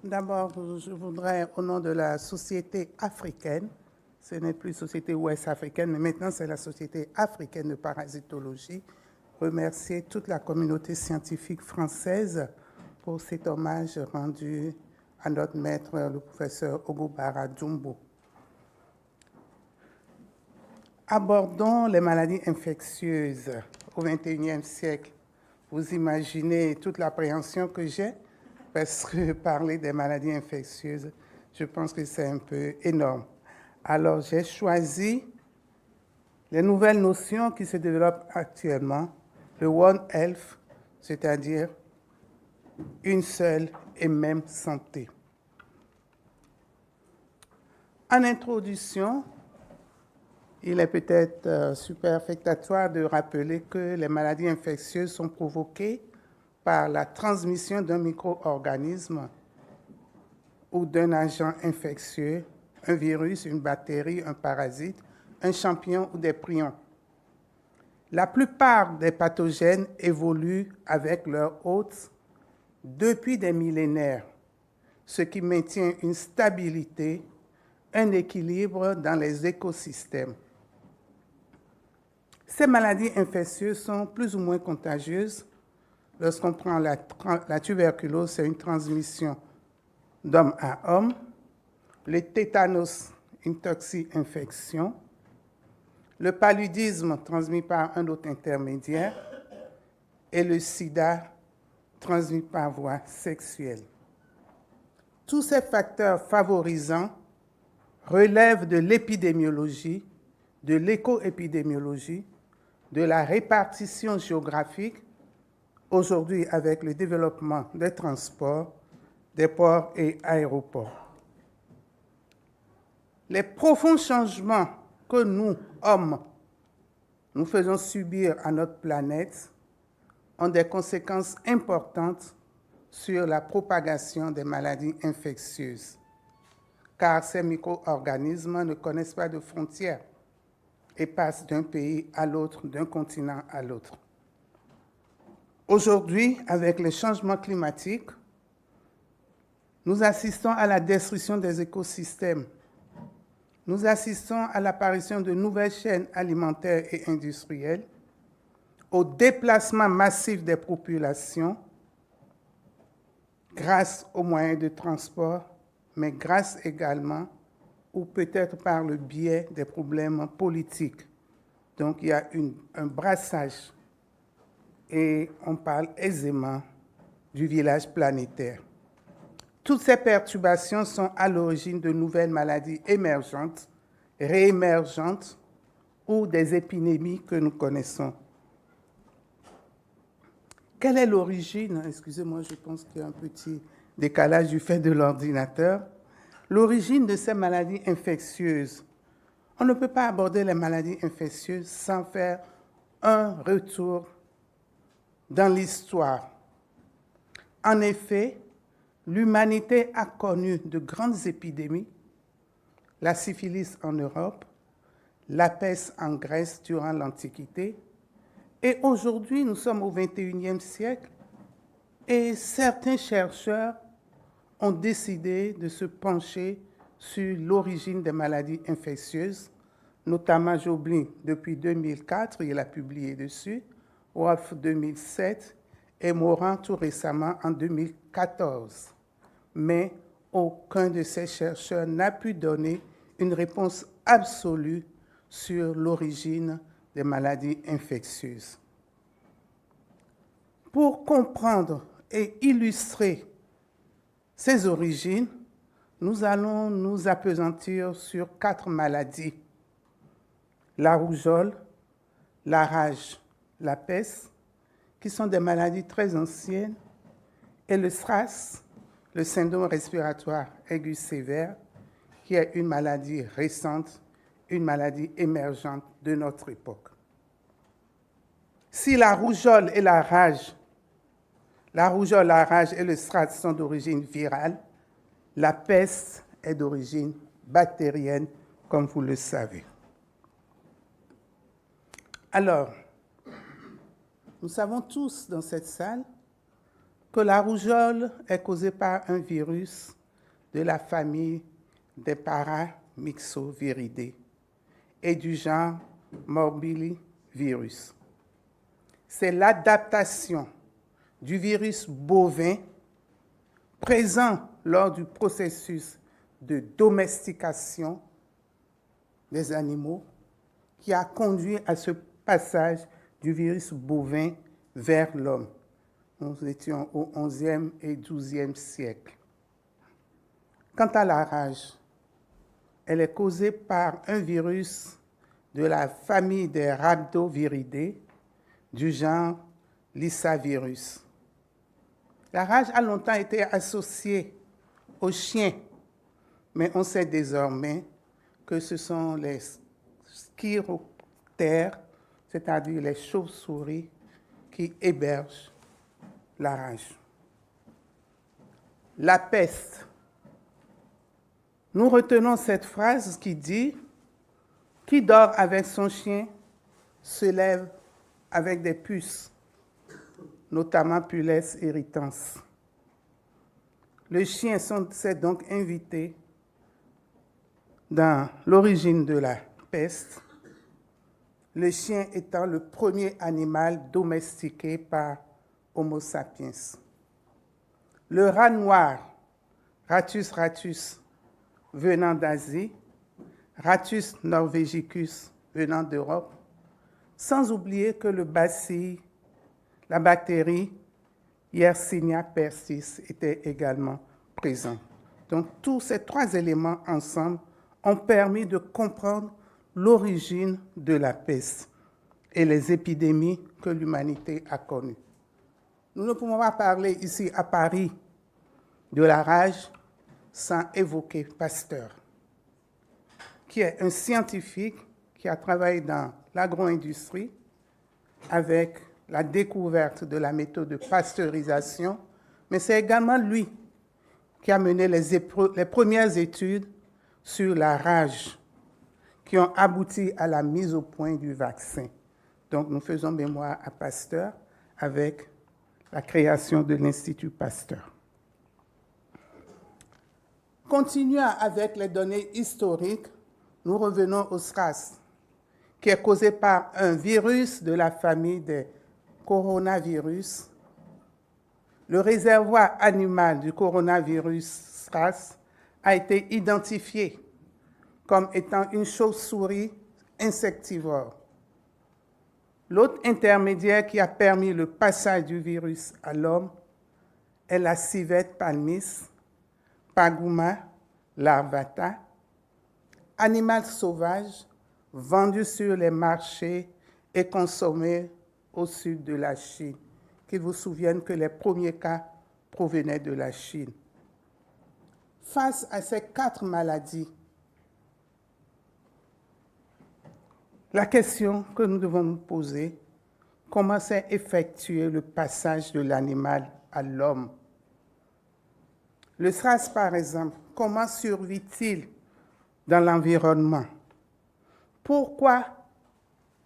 D'abord, je voudrais, au nom de la Société africaine, ce n'est plus Société ouest africaine, mais maintenant c'est la Société africaine de parasitologie, remercier toute la communauté scientifique française pour cet hommage rendu à notre maître, le professeur Ogubara Dumbo. Abordons les maladies infectieuses au XXIe siècle. Vous imaginez toute l'appréhension que j'ai, parce que parler des maladies infectieuses, je pense que c'est un peu énorme. Alors, j'ai choisi les nouvelles notions qui se développent actuellement, le One Health, c'est-à-dire une seule et même santé. En introduction, il est peut-être superfétatoire de rappeler que les maladies infectieuses sont provoquées par la transmission d'un micro-organisme ou d'un agent infectieux, un virus, une bactérie, un parasite, un champignon ou des prions. La plupart des pathogènes évoluent avec leur hôte depuis des millénaires, ce qui maintient une stabilité, un équilibre dans les écosystèmes. Ces maladies infectieuses sont plus ou moins contagieuses. Lorsqu'on prend la tuberculose, c'est une transmission d'homme à homme. Le tétanos, une toxi-infection. Le paludisme, transmis par un autre intermédiaire. Et le sida, transmis par voie sexuelle. Tous ces facteurs favorisants relèvent de l'épidémiologie, de l'éco-épidémiologie, de la répartition géographique, aujourd'hui avec le développement des transports, des ports et aéroports. Les profonds changements que nous, hommes, nous faisons subir à notre planète ont des conséquences importantes sur la propagation des maladies infectieuses, car ces micro-organismes ne connaissent pas de frontières et passent d'un pays à l'autre, d'un continent à l'autre. Aujourd'hui, avec les changements climatiques, nous assistons à la destruction des écosystèmes. Nous assistons à l'apparition de nouvelles chaînes alimentaires et industrielles, au déplacement massif des populations grâce aux moyens de transport, mais grâce également, ou peut-être par le biais des problèmes politiques. Donc, il y a un brassage et on parle aisément du village planétaire. Toutes ces perturbations sont à l'origine de nouvelles maladies émergentes, réémergentes ou des épidémies que nous connaissons. Quelle est l'origine? Excusez-moi, je pense qu'il y a un petit décalage du fait de l'ordinateur. L'origine de ces maladies infectieuses. On ne peut pas aborder les maladies infectieuses sans faire un retour dans l'histoire. En effet, l'humanité a connu de grandes épidémies, la syphilis en Europe, la peste en Grèce durant l'Antiquité, et aujourd'hui, nous sommes au XXIe siècle, et certains chercheurs ont décidé de se pencher sur l'origine des maladies infectieuses, notamment Joblin depuis 2004, il a publié dessus, Wolf 2007 et Morin tout récemment en 2014. Mais aucun de ces chercheurs n'a pu donner une réponse absolue sur l'origine des maladies infectieuses. Pour comprendre et illustrer ces origines, nous allons nous appesantir sur 4 maladies. La rougeole, la rage, la peste, qui sont des maladies très anciennes, et le SRAS, le syndrome respiratoire aigu sévère, qui est une maladie récente, une maladie émergente de notre époque. Si la rougeole et la rage et le SRAS sont d'origine virale, la peste est d'origine bactérienne, comme vous le savez. Alors, nous savons tous dans cette salle que la rougeole est causée par un virus de la famille des Paramyxoviridae et du genre Morbillivirus. C'est l'adaptation du virus bovin présent lors du processus de domestication des animaux qui a conduit à ce passage du virus bovin vers l'homme. Nous étions au XIe et XIIe siècle. Quant à la rage, elle est causée par un virus de la famille des Rhabdoviridae du genre Lyssavirus. La rage a longtemps été associée aux chiens, mais on sait désormais que ce sont les chiroptères, c'est-à-dire les chauves-souris, qui hébergent la rage. La peste. Nous retenons cette phrase qui dit « Qui dort avec son chien se lève avec des puces, notamment Pules irritans. » Le chien s'est donc invité dans l'origine de la peste, le chien étant le premier animal domestiqué par Homo sapiens. Le rat noir, Rattus ratus, venant d'Asie, Rattus norvegicus, venant d'Europe, sans oublier que le bacille, la bactérie Yersinia pestis était également présent. Donc, tous ces trois éléments ensemble ont permis de comprendre l'origine de la peste et les épidémies que l'humanité a connues. Nous ne pouvons pas parler ici à Paris de la rage sans évoquer Pasteur, qui est un scientifique qui a travaillé dans l'agro-industrie avec la découverte de la méthode de pasteurisation, mais c'est également lui qui a mené les premières études sur la rage qui ont abouti à la mise au point du vaccin. Donc, nous faisons mémoire à Pasteur avec la création de l'Institut Pasteur. Continuant avec les données historiques, nous revenons au SRAS, qui est causé par un virus de la famille des coronavirus. Le réservoir animal du coronavirus SRAS a été identifié comme étant une chauve-souris insectivore. L'autre intermédiaire qui a permis le passage du virus à l'homme est la civette palmis, Paguma larvata, animal sauvage vendu sur les marchés et consommé au sud de la Chine. Qu'il vous souvienne que les premiers cas provenaient de la Chine. Face à ces 4 maladies, la question que nous devons nous poser, comment s'est effectué le passage de l'animal à l'homme? Le SRAS, par exemple, comment survit-il dans l'environnement? Pourquoi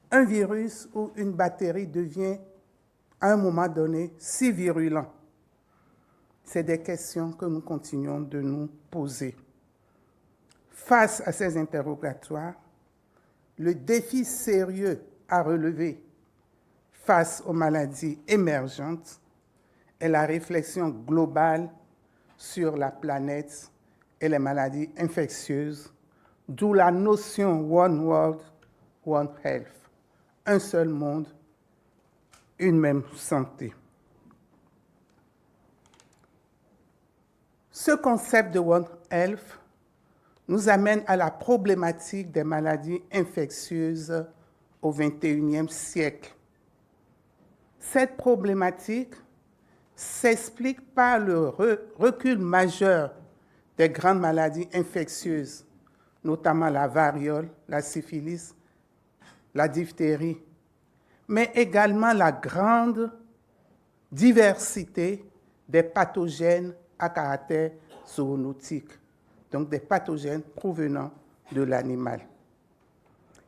un virus ou une bactérie devient, à un moment donné, si virulent? C'est des questions que nous continuons de nous poser. Face à ces interrogatoires, le défi sérieux à relever face aux maladies émergentes est la réflexion globale sur la planète et les maladies infectieuses, d'où la notion One World, One Health, un seul monde, une même santé. Ce concept de One Health nous amène à la problématique des maladies infectieuses au XXIe siècle. Cette problématique s'explique par le recul majeur des grandes maladies infectieuses, notamment la variole, la syphilis, la diphtérie, mais également la grande diversité des pathogènes à caractère zoonotique, donc des pathogènes provenant de l'animal.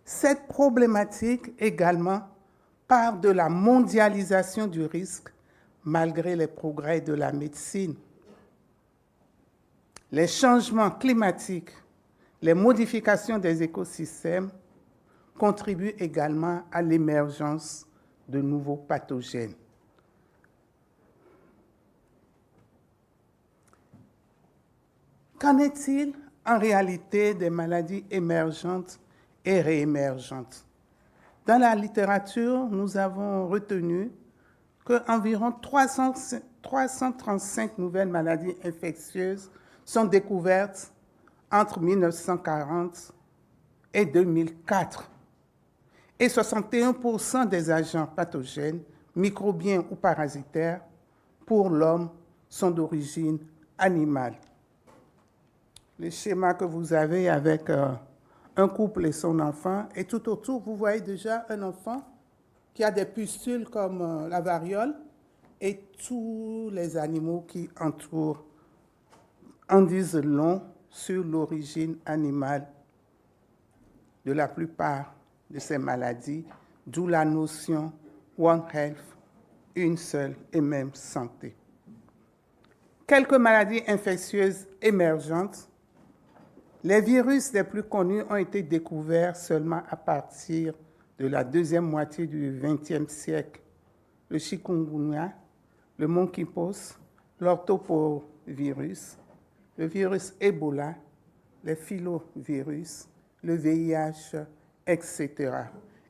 Cette problématique également part de la mondialisation du risque malgré les progrès de la médecine. Les changements climatiques, les modifications des écosystèmes contribuent également à l'émergence de nouveaux pathogènes. Qu'en est-il en réalité des maladies émergentes et réémergentes? Dans la littérature, nous avons retenu qu'environ 335 nouvelles maladies infectieuses sont découvertes entre 1940 et 2004. Et 61% des agents pathogènes, microbiens ou parasitaires, pour l'homme, sont d'origine animale. Le schéma que vous avez avec un couple et son enfant, et tout autour, vous voyez déjà un enfant qui a des pustules comme la variole, et tous les animaux qui entourent en disent long sur l'origine animale de la plupart de ces maladies, d'où la notion One Health, une seule et même santé. Quelques maladies infectieuses émergentes. Les virus les plus connus ont été découverts seulement à partir de la deuxième moitié du XXe siècle. Le chikungunya, le monkeypox, l'orthopovirus, le virus Ebola, les filovirus, le VIH, etc.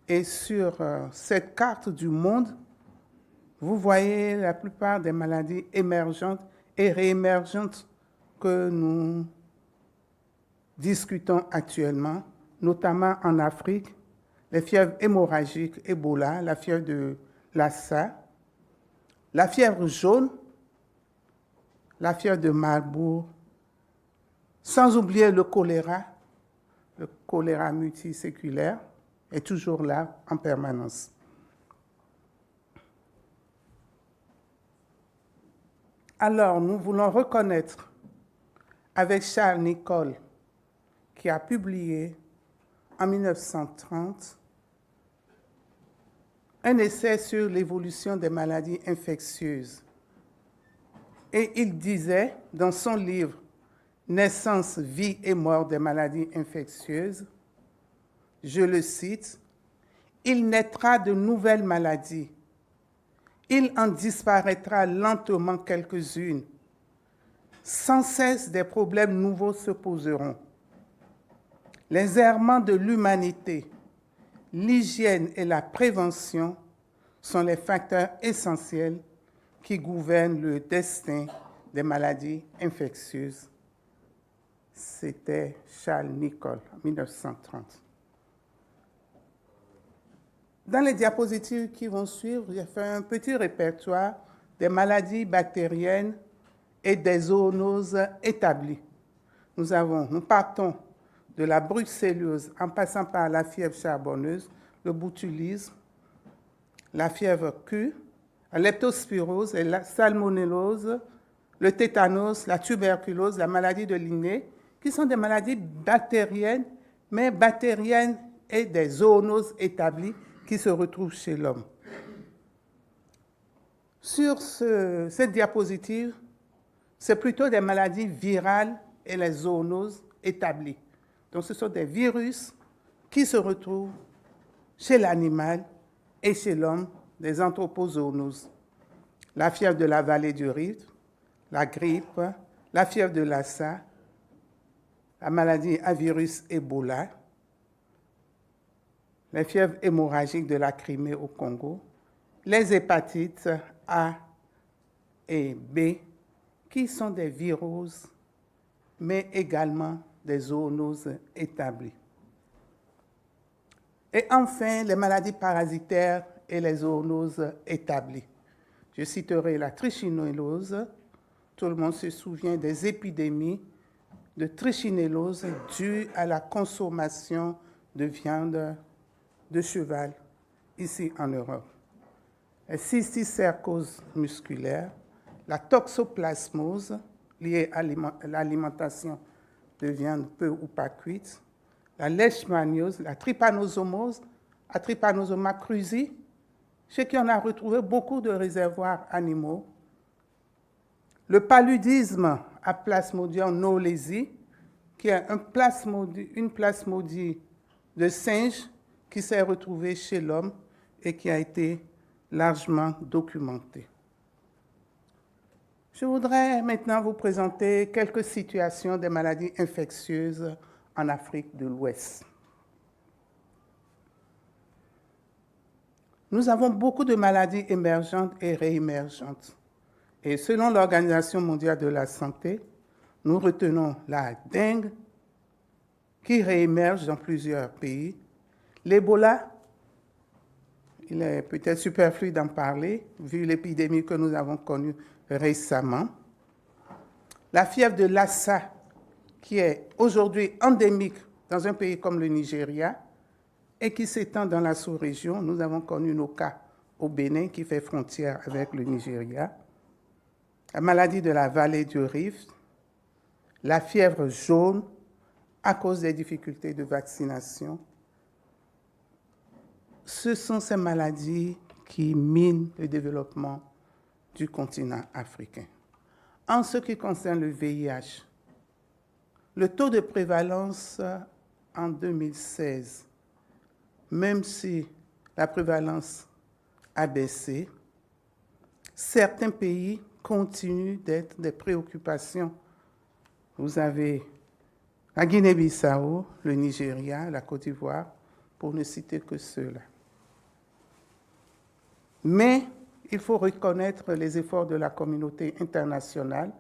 Et sur cette carte du monde, vous voyez la plupart des maladies émergentes et réémergentes que nous discutons actuellement, notamment en Afrique, les fièvres hémorragiques Ebola, la fièvre de Lassa, la fièvre jaune, la fièvre de Marburg, sans oublier le choléra multiséculaire est toujours là en permanence. Alors, nous voulons reconnaître avec Charles Nicholl, qui a publié en 1930 un essai sur l'évolution des maladies infectieuses. Et il disait dans son livre « Naissance, vie et mort des maladies infectieuses », je le cite, « Il naîtra de nouvelles maladies. Il en disparaîtra lentement quelques-unes. Sans cesse, des problèmes nouveaux se poseront. Les errements de l'humanité, l'hygiène et la prévention sont les facteurs essentiels qui gouvernent le destin des maladies infectieuses. » C'était Charles Nicholl, en 1930. Dans les diapositives qui vont suivre, j'ai fait un petit répertoire des maladies bactériennes et des zoonoses établies. Nous partons de la brucelliose en passant par la fièvre charbonneuse, le botulisme, la fièvre Q, la leptospirose, la salmonellose, le tétanos, la tuberculose, la maladie de Linné, qui sont des maladies bactériennes, mais bactériennes et des zoonoses établies qui se retrouvent chez l'homme. Sur cette diapositive, c'est plutôt des maladies virales et les zoonoses établies. Donc, ce sont des virus qui se retrouvent chez l'animal et chez l'homme, des anthropozoonoses. La fièvre de la vallée du Rift, la grippe, la fièvre de Lassa, la maladie à virus Ebola, les fièvres hémorragiques de la Crimée au Congo, les hépatites A et B, qui sont des viroses, mais également des zoonoses établies. Et enfin, les maladies parasitaires et les zoonoses établies. Je citerai la trichinellose. Tout le monde se souvient des épidémies de trichinellose dues à la consommation de viande de cheval ici en Europe. La cysticercose musculaire, la toxoplasmose liée à l'alimentation de viande peu ou pas cuite, la leishmaniose, la trypanosomose, la Trypanosoma cruzi chez qui on a retrouvé beaucoup de réservoirs animaux. Le paludisme à Plasmodium knowlesi, qui est une plasmodie de singe qui s'est retrouvée chez l'homme et qui a été largement documentée. Je voudrais maintenant vous présenter quelques situations des maladies infectieuses en Afrique de l'Ouest. Nous avons beaucoup de maladies émergentes et réémergentes. Et selon l'Organisation mondiale de la santé, nous retenons la dengue qui réémerge dans plusieurs pays, l'Ebola, il est peut-être superflu d'en parler vu l'épidémie que nous avons connue récemment, la fièvre de Lassa qui est aujourd'hui endémique dans un pays comme le Nigeria et qui s'étend dans la sous-région. Nous avons connu nos cas au Bénin qui fait frontière avec le Nigeria. La maladie de la vallée du Rift, la fièvre jaune à cause des difficultés de vaccination. Ce sont ces maladies qui minent le développement du continent africain. En ce qui concerne le VIH, le taux de prévalence en 2016, même si la prévalence a baissé, certains pays continuent d'être des préoccupations. Vous avez la Guinée-Bissau, le Nigeria, la Côte d'Ivoire, pour ne citer que ceux-là. Mais il faut reconnaître les efforts de la communauté internationale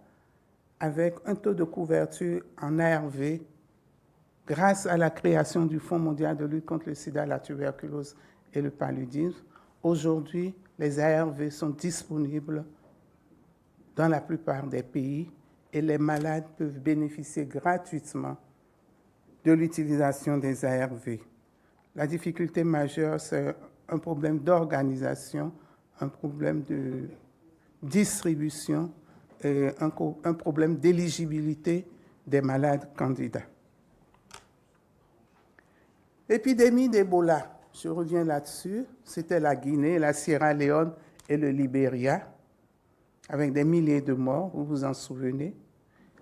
avec un taux de couverture en ARV grâce à la création du Fonds mondial de lutte contre le sida, la tuberculose et le paludisme. Aujourd'hui, les ARV sont disponibles dans la plupart des pays et les malades peuvent bénéficier gratuitement de l'utilisation des ARV. La difficulté majeure, c'est un problème d'organisation, un problème de distribution et un problème d'éligibilité des malades candidats. L'épidémie d'Ebola, je reviens là-dessus, c'était la Guinée, la Sierra Leone et le Libéria, avec des milliers de morts, vous vous en souvenez.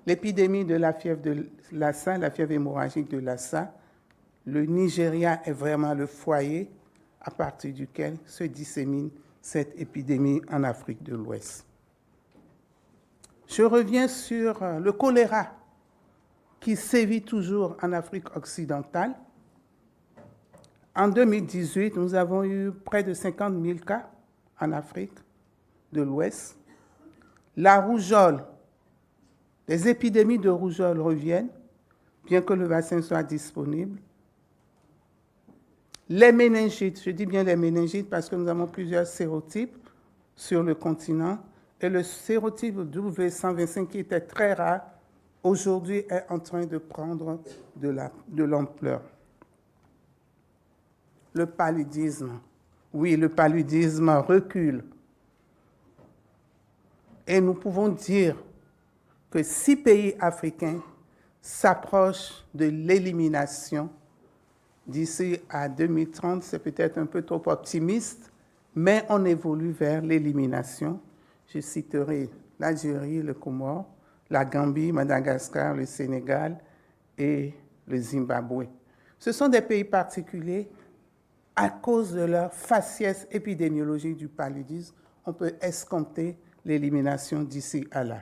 L'épidémie de la fièvre de Lassa, la fièvre hémorragique de Lassa, le Nigeria est vraiment le foyer à partir duquel se dissémine cette épidémie en Afrique de l'Ouest. Je reviens sur le choléra qui sévit toujours en Afrique occidentale. En 2018, nous avons eu près de 50 000 cas en Afrique de l'Ouest. La rougeole, les épidémies de rougeole reviennent, bien que le vaccin soit disponible. Les méningites, je dis bien les méningites parce que nous avons plusieurs sérotypes sur le continent. Et le sérotype W125 qui était très rare, aujourd'hui est en train de prendre de l'ampleur. Le paludisme. Oui, le paludisme recule. Et nous pouvons dire que 6 pays africains s'approchent de l'élimination d'ici à 2030. C'est peut-être un peu trop optimiste, mais on évolue vers l'élimination. Je citerai l'Algérie, le Comore, la Gambie, Madagascar, le Sénégal et le Zimbabwe. Ce sont des pays particuliers à cause de leur faciès épidémiologique du paludisme. On peut escompter l'élimination d'ici à là.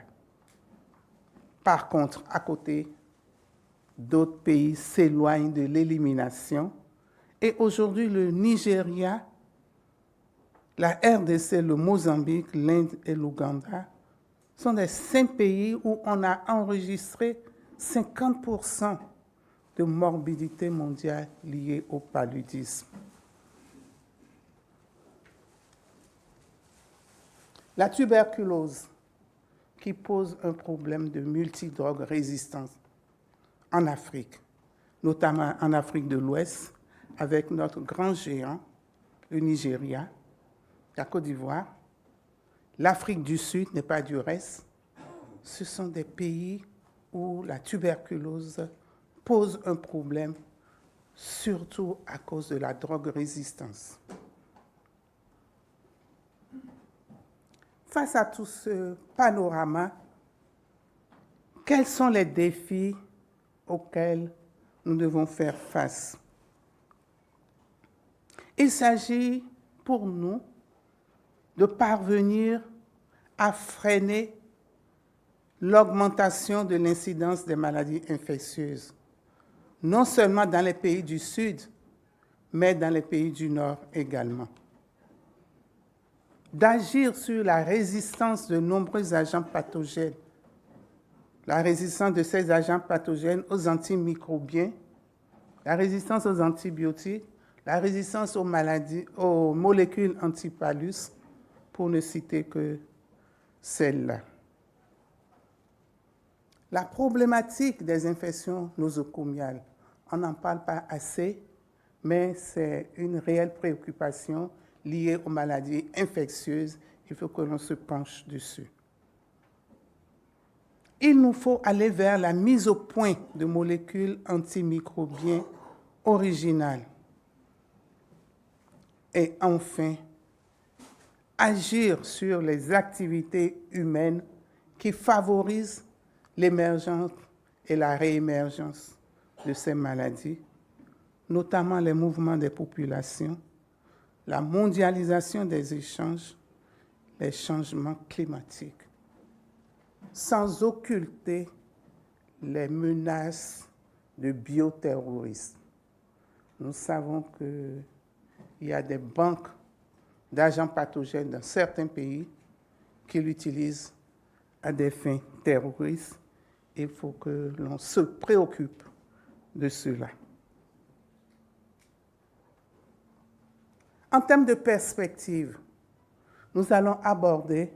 Par contre, à côté, d'autres pays s'éloignent de l'élimination. Et aujourd'hui, le Nigeria, la RDC, le Mozambique, l'Inde et l'Ouganda sont des 5 pays où on a enregistré 50% de morbidité mondiale liée au paludisme. La tuberculose, qui pose un problème de multidrogue résistance en Afrique, notamment en Afrique de l'Ouest, avec notre grand géant, le Nigeria, la Côte d'Ivoire, l'Afrique du Sud n'est pas du reste. Ce sont des pays où la tuberculose pose un problème, surtout à cause de la drogue résistance. Face à tout ce panorama, quels sont les défis auxquels nous devons faire face? Il s'agit pour nous de parvenir à freiner l'augmentation de l'incidence des maladies infectieuses, non seulement dans les pays du Sud, mais dans les pays du Nord également. D'agir sur la résistance de nombreux agents pathogènes, la résistance de ces agents pathogènes aux antimicrobiens, la résistance aux antibiotiques, la résistance aux maladies, aux molécules antipalus, pour ne citer que celle-là. La problématique des infections nosocomiales, on n'en parle pas assez, mais c'est une réelle préoccupation liée aux maladies infectieuses. Il faut que l'on se penche dessus. Il nous faut aller vers la mise au point de molécules antimicrobiennes originales. Et enfin, agir sur les activités humaines qui favorisent l'émergence et la réémergence de ces maladies, notamment les mouvements des populations, la mondialisation des échanges, les changements climatiques, sans occulter les menaces de bioterrorisme. Nous savons qu'il y a des banques d'agents pathogènes dans certains pays qui l'utilisent à des fins terroristes. Il faut que l'on se préoccupe de cela. En termes de perspective, nous allons aborder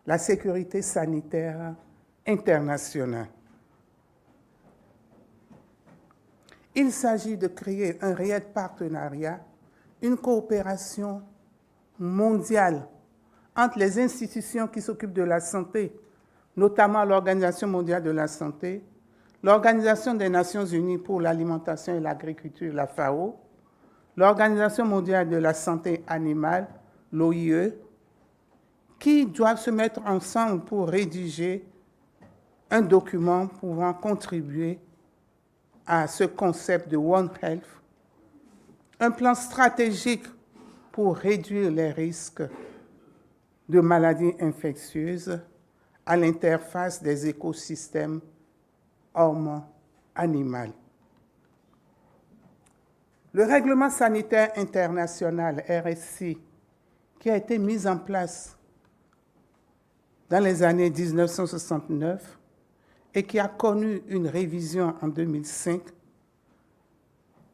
la sécurité sanitaire internationale. Il s'agit de créer un réel partenariat, une coopération mondiale entre les institutions qui s'occupent de la santé, notamment l'Organisation mondiale de la santé, l'Organisation des Nations unies pour l'alimentation et l'agriculture, la FAO, l'Organisation mondiale de la santé animale, l'OIE, qui doivent se mettre ensemble pour rédiger un document pouvant contribuer à ce concept de One Health, un plan stratégique pour réduire les risques de maladies infectieuses à l'interface des écosystèmes homme-animal. Le règlement sanitaire international, RSI, qui a été mis en place dans les années 1969 et qui a connu une révision en 2005,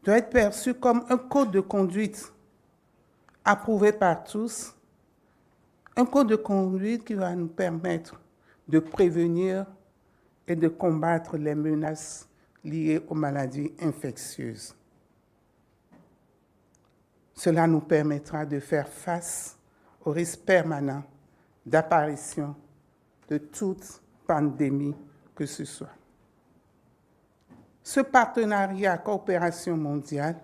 doit être perçu comme un code de conduite approuvé par tous, un code de conduite qui va nous permettre de prévenir et de combattre les menaces liées aux maladies infectieuses. Cela nous permettra de faire face au risque permanent d'apparition de toute pandémie que ce soit. Ce partenariat coopération mondiale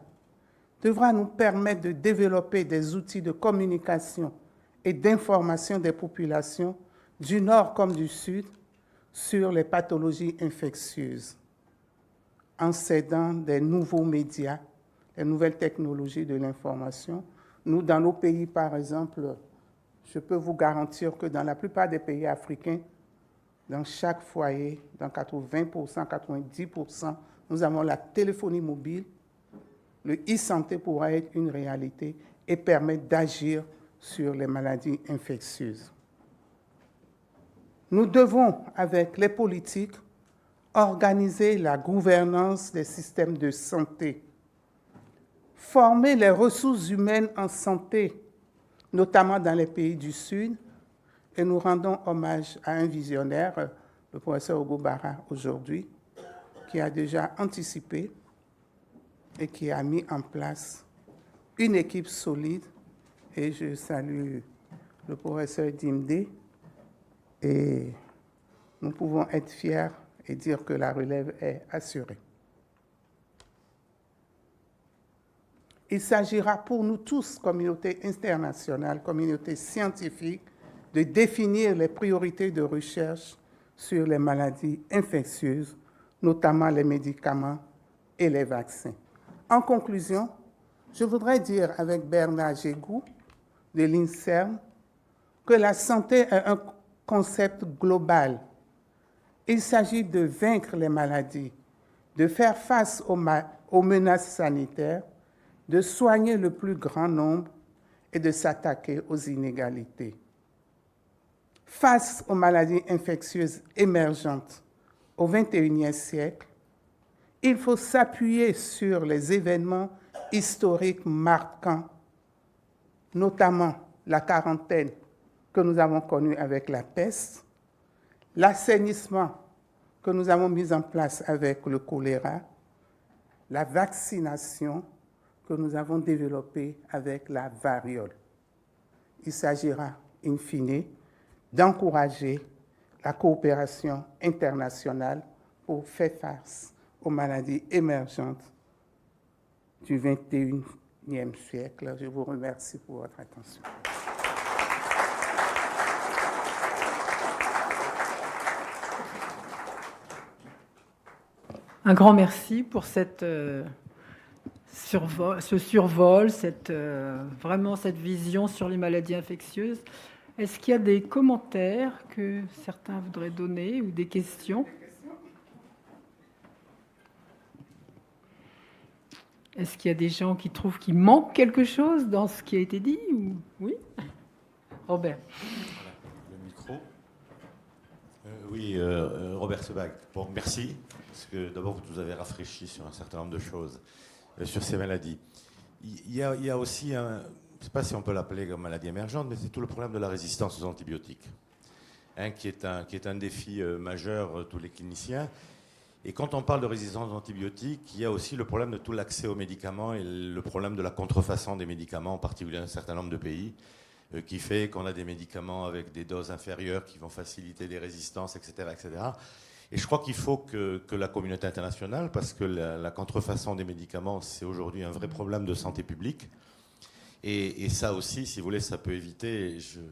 devra nous permettre de développer des outils de communication et d'information des populations du Nord comme du Sud sur les pathologies infectieuses, en s'aidant des nouveaux médias, les nouvelles technologies de l'information. Nous, dans nos pays, par exemple, je peux vous garantir que dans la plupart des pays africains, dans chaque foyer, dans 80%, 90%, nous avons la téléphonie mobile. Le e-santé pourra être une réalité et permettre d'agir sur les maladies infectieuses. Nous devons, avec les politiques, organiser la gouvernance des systèmes de santé, former les ressources humaines en santé, notamment dans les pays du Sud, et nous rendons hommage à un visionnaire, le professeur Hugo Barra, aujourd'hui, qui a déjà anticipé et qui a mis en place une équipe solide. Et je salue le professeur Dimdé. Et nous pouvons être fiers et dire que la relève est assurée. Il s'agira pour nous tous, communauté internationale, communauté scientifique, de définir les priorités de recherche sur les maladies infectieuses, notamment les médicaments et les vaccins. En conclusion, je voudrais dire avec Bernard Gégou de l'INSERM que la santé est un concept global. Il s'agit de vaincre les maladies, de faire face aux menaces sanitaires, de soigner le plus grand nombre et de s'attaquer aux inégalités. Face aux maladies infectieuses émergentes au XXIe siècle, il faut s'appuyer sur les événements historiques marquants, notamment la quarantaine que nous avons connue avec la peste, l'assainissement que nous avons mis en place avec le choléra, la vaccination que nous avons développée avec la variole. Il s'agira, in fine, d'encourager la coopération internationale pour faire face aux maladies émergentes du XXIe siècle. Je vous remercie pour votre attention. Un grand merci pour cette, ce survol, vraiment cette vision sur les maladies infectieuses. Est-ce qu'il y a des commentaires que certains voudraient donner ou des questions? Est-ce qu'il y a des gens qui trouvent qu'il manque quelque chose dans ce qui a été dit ou... Oui, Robert. Voilà, le micro. Oui, Robert Sebag. Bon, merci, parce que d'abord, vous nous avez rafraîchi sur un certain nombre de choses, sur ces maladies. Il y a aussi un... Je ne sais pas si on peut l'appeler comme maladie émergente, mais c'est tout le problème de la résistance aux antibiotiques, hein, qui est un défi majeur, tous les cliniciens. Et quand on parle de résistance aux antibiotiques, il y a aussi le problème de tout l'accès aux médicaments et le problème de la contrefaçon des médicaments, en particulier dans un certain nombre de pays, qui fait qu'on a des médicaments avec des doses inférieures qui vont faciliter des résistances, etc. etc. Et je crois qu'il faut que la communauté internationale, parce que la contrefaçon des médicaments, c'est aujourd'hui un vrai problème de santé publique. Et ça aussi, si vous voulez, ça peut éviter, je ne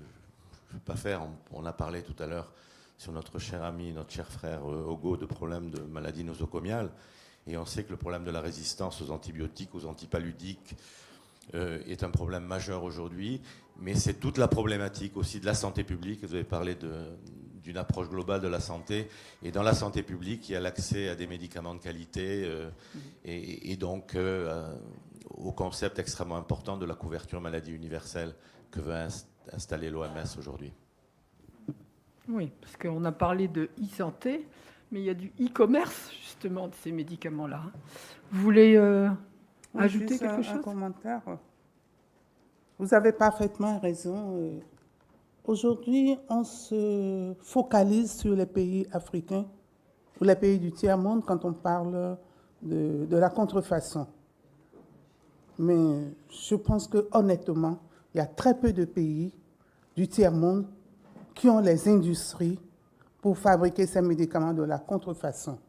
veux pas faire, on a parlé tout à l'heure sur notre cher ami, notre cher frère Ogo, de problèmes de maladies nosocomiales. Et on sait que le problème de la résistance aux antibiotiques, aux antipaludiques, est un problème majeur aujourd'hui. Mais c'est toute la problématique aussi de la santé publique. Vous avez parlé d'une approche globale de la santé. Et dans la santé publique, il y a l'accès à des médicaments de qualité et donc au concept extrêmement important de la couverture maladie universelle que veut installer l'OMS aujourd'hui. Oui, parce qu'on a parlé de e-santé, mais il y a du e-commerce, justement, de ces médicaments-là. Vous voulez ajouter quelque chose ? Un commentaire. Vous avez parfaitement raison. Aujourd'hui, on se focalise sur les pays africains ou les pays du tiers-monde quand on parle de la contrefaçon. Mais je pense que, honnêtement, il y a très peu de pays du tiers-monde qui ont les industries pour fabriquer ces médicaments de la contrefaçon.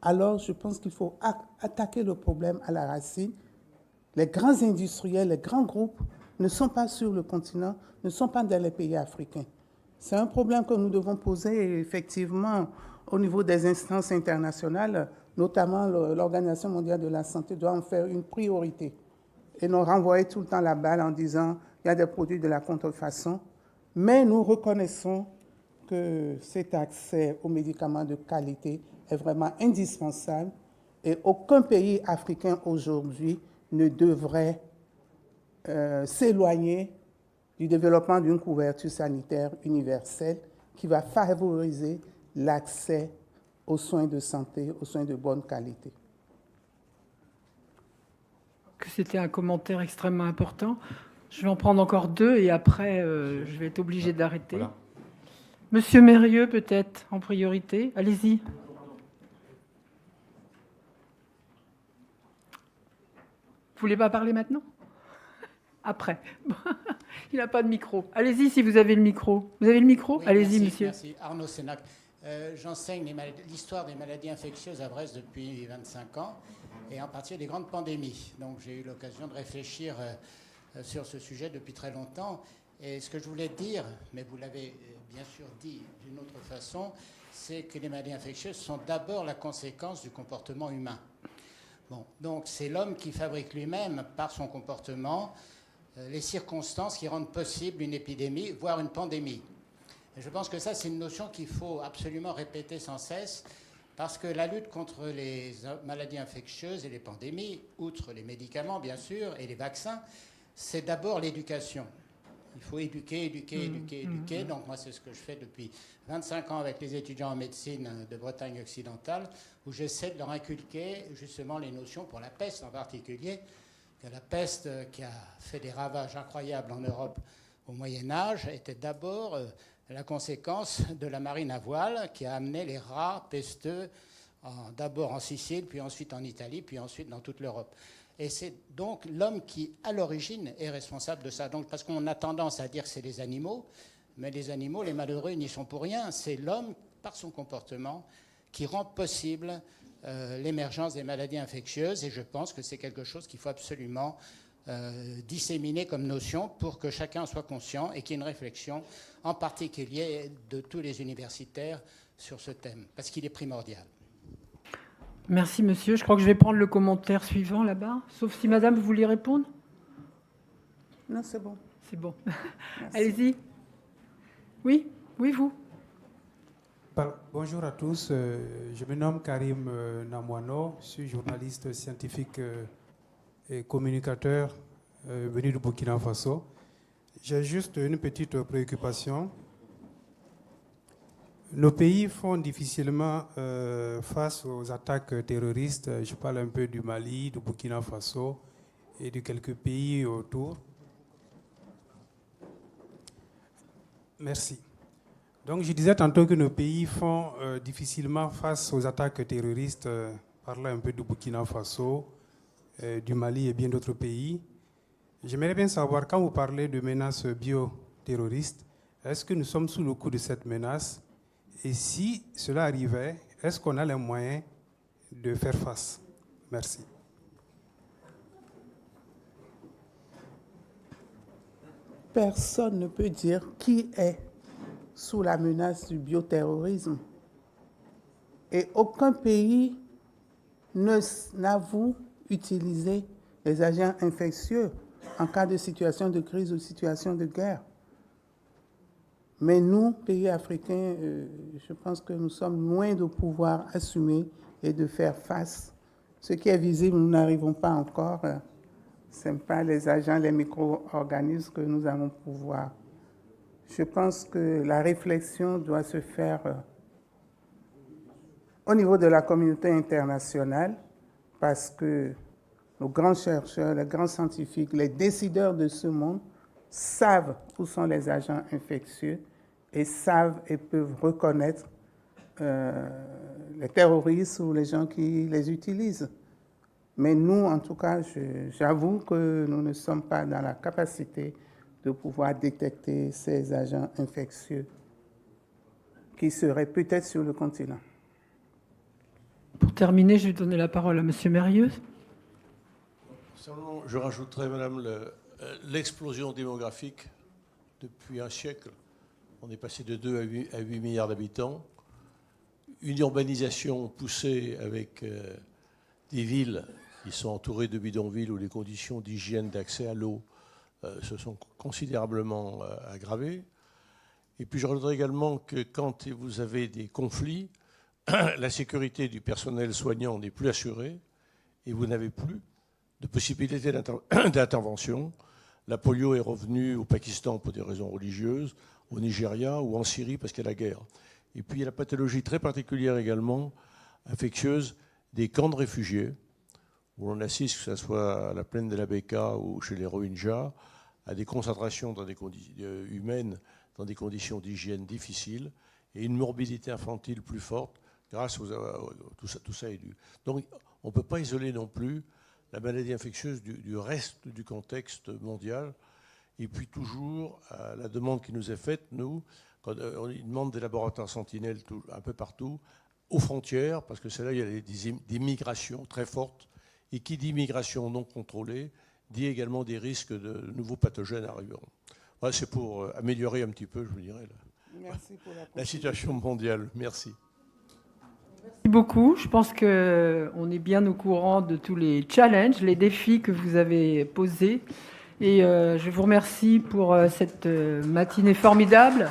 Alors, je pense qu'il faut attaquer le problème à la racine. Les grands industriels, les grands groupes ne sont pas sur le continent, ne sont pas dans les pays africains. C'est un problème que nous devons poser effectivement au niveau des instances internationales, notamment l'Organisation mondiale de la santé doit en faire une priorité et non renvoyer tout le temps la balle en disant il y a des produits de la contrefaçon. Mais nous reconnaissons que cet accès aux médicaments de qualité est vraiment indispensable et aucun pays africain aujourd'hui ne devrait s'éloigner du développement d'une couverture sanitaire universelle qui va favoriser l'accès aux soins de santé, aux soins de bonne qualité. C'était un commentaire extrêmement important. Je vais en prendre encore deux et après, je vais être obligée d'arrêter. Voilà. Monsieur Mérieux, peut-être, en priorité. Allez-y. Vous ne voulez pas parler maintenant ? Après. Il n'a pas de micro. Allez-y si vous avez le micro. Vous avez le micro ? Oui, allez-y, merci, monsieur. Merci. Arnaud Sénac. J'enseigne l'histoire des maladies infectieuses à Brest depuis 25 ans, et en particulier des grandes pandémies. Donc j'ai eu l'occasion de réfléchir sur ce sujet depuis très longtemps. Et ce que je voulais dire, mais vous l'avez bien sûr dit d'une autre façon, c'est que les maladies infectieuses sont d'abord la conséquence du comportement humain. Bon, donc c'est l'homme qui fabrique lui-même, par son comportement, les circonstances qui rendent possible une épidémie, voire une pandémie. Et je pense que ça, c'est une notion qu'il faut absolument répéter sans cesse, parce que la lutte contre les maladies infectieuses et les pandémies, outre les médicaments bien sûr, et les vaccins, c'est d'abord l'éducation. Il faut éduquer. Donc moi, c'est ce que je fais depuis 25 ans avec les étudiants en médecine de Bretagne occidentale, où j'essaie de leur inculquer justement les notions, pour la peste en particulier, que la peste qui a fait des ravages incroyables en Europe au Moyen-Âge était d'abord la conséquence de la marine à voile qui a amené les rats pesteux d'abord en Sicile, puis ensuite en Italie, puis ensuite dans toute l'Europe. Et c'est donc l'homme qui, à l'origine, est responsable de ça. Donc, parce qu'on a tendance à dire que c'est les animaux, mais les animaux, les malheureux, ils n'y sont pour rien. C'est l'homme, par son comportement, qui rend possible l'émergence des maladies infectieuses. Et je pense que c'est quelque chose qu'il faut absolument disséminer comme notion pour que chacun soit conscient et qu'il y ait une réflexion, en particulier de tous les universitaires, sur ce thème, parce qu'il est primordial. Merci, monsieur. Je crois que je vais prendre le commentaire suivant là-bas, sauf si madame, vous voulez répondre? Non, c'est bon. C'est bon. Merci. Allez-y. Oui, vous. Bonjour à tous. Je me nomme Karim Namouano. Je suis journaliste scientifique et communicateur venu du Burkina Faso. J'ai juste une petite préoccupation. Nos pays font difficilement face aux attaques terroristes. Je parle un peu du Mali, du Burkina Faso et de quelques pays autour. Merci. Donc je disais tantôt que nos pays font difficilement face aux attaques terroristes, parlant un peu du Burkina Faso, du Mali et bien d'autres pays. J'aimerais bien savoir, quand vous parlez de menaces bioterroristes, est-ce que nous sommes sous le coup de cette menace? Et si cela arrivait, est-ce qu'on a les moyens de faire face? Merci. Personne ne peut dire qui est sous la menace du bioterrorisme. Et aucun pays n'avoue utiliser les agents infectieux en cas de situation de crise ou situation de guerre. Mais nous, pays africains, je pense que nous sommes loin de pouvoir assumer et de faire face. Ce qui est visible, nous n'arrivons pas encore. Ce n'est pas les agents, les micro-organismes que nous allons pouvoir. Je pense que la réflexion doit se faire au niveau de la communauté internationale, parce que nos grands chercheurs, les grands scientifiques, les décideurs de ce monde savent où sont les agents infectieux et savent et peuvent reconnaître les terroristes ou les gens qui les utilisent. Mais nous, en tout cas, j'avoue que nous ne sommes pas dans la capacité de pouvoir détecter ces agents infectieux qui seraient peut-être sur le continent. Pour terminer, je vais donner la parole à monsieur Mérieux. Je rajouterais, madame, l'explosion démographique depuis un siècle. On est passé de 2 à 8 milliards d'habitants. Une urbanisation poussée avec des villes qui sont entourées de bidonvilles où les conditions d'hygiène, d'accès à l'eau se sont considérablement aggravées. Et puis je rajouterais également que quand vous avez des conflits, la sécurité du personnel soignant n'est plus assurée et vous n'avez plus de possibilité d'intervention. La polio est revenue au Pakistan pour des raisons religieuses, au Nigeria ou en Syrie parce qu'il y a la guerre. Et puis il y a la pathologie très particulière également, infectieuse, des camps de réfugiés, où on assiste, que ce soit à la plaine de la Beka ou chez les Rohingyas, à des concentrations dans des humaines dans des conditions d'hygiène difficiles et une morbidité infantile plus forte grâce tout ça est dû. Donc on ne peut pas isoler non plus la maladie infectieuse du reste du contexte mondial. Et puis toujours, à la demande qui nous est faite, nous, quand on demande des laboratoires sentinelles un peu partout, aux frontières, parce que c'est là où il y a des migrations très fortes, et qui dit migration non contrôlée, dit également des risques de nouveaux pathogènes arrivant. Ouais, c'est pour améliorer un petit peu, je vous dirais, Merci pour la situation mondiale. Merci. Merci beaucoup. Je pense qu'on est bien au courant de tous les challenges, les défis que vous avez posés. Et je vous remercie pour cette matinée formidable.